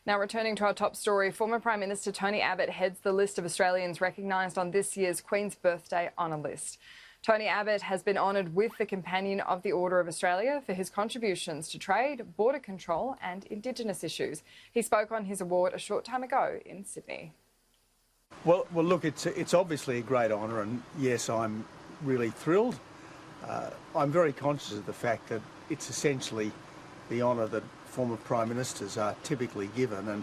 Now returning to our top story, former Prime Minister Tony Abbott heads the list of Australians recognised on this year's Queen's Birthday Honour List. Tony Abbott has been honoured with the Companion of the Order of Australia for his contributions to trade, border control and Indigenous issues. He spoke on his award a short time ago in Sydney. Well, look, it's obviously a great honour, and yes, I'm really thrilled. I'm very conscious of the fact that it's essentially the honour that former Prime Ministers are typically given, and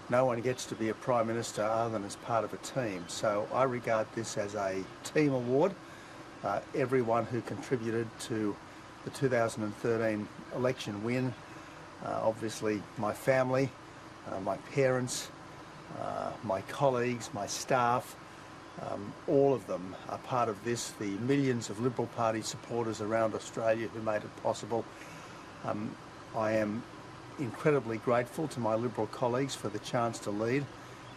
no one gets to be a Prime Minister other than as part of a team. So I regard this as a team award. Everyone who contributed to the 2013 election win, obviously my family, my parents, my colleagues, my staff, all of them are part of this, the millions of Liberal Party supporters around Australia who made it possible. I am incredibly grateful to my Liberal colleagues for the chance to lead,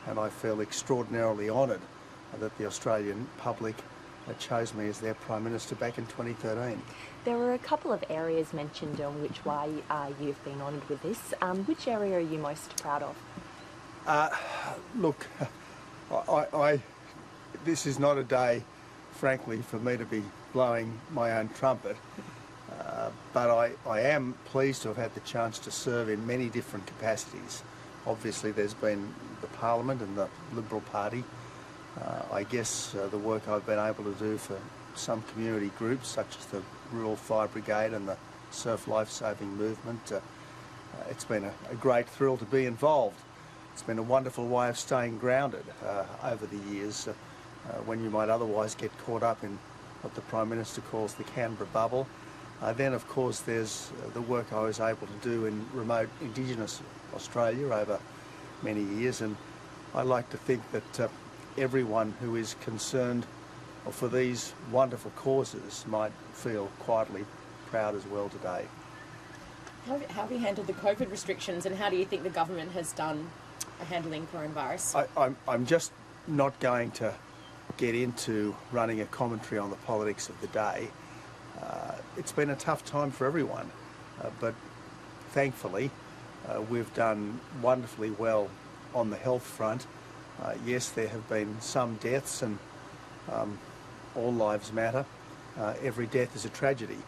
and I feel extraordinarily honoured that the Australian public chose me as their Prime Minister back in 2013. There were a couple of areas mentioned on which why you've been honoured with this. Which area are you most proud of? Look, this is not a day, frankly, for me to be blowing my own trumpet, but I am pleased to have had the chance to serve in many different capacities. Obviously there's been the Parliament and the Liberal Party. I guess the work I've been able to do for some community groups such as the Rural Fire Brigade and the Surf Lifesaving Movement, it's been a great thrill to be involved. It's been a wonderful way of staying grounded over the years when you might otherwise get caught up in what the Prime Minister calls the Canberra bubble. Then of course there's the work I was able to do in remote Indigenous Australia over many years, and I like to think that everyone who is concerned for these wonderful causes might feel quietly proud as well today. How have you handled the COVID restrictions, and how do you think the government has done handling coronavirus? I'm just not going to get into running a commentary on the politics of the day. It's been a tough time for everyone, but thankfully we've done wonderfully well on the health front. Yes, there have been some deaths, and all lives matter. Every death is a tragedy,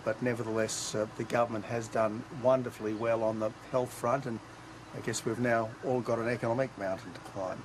but nevertheless the government has done wonderfully well on the health front, and I guess we've now all got an economic mountain to climb.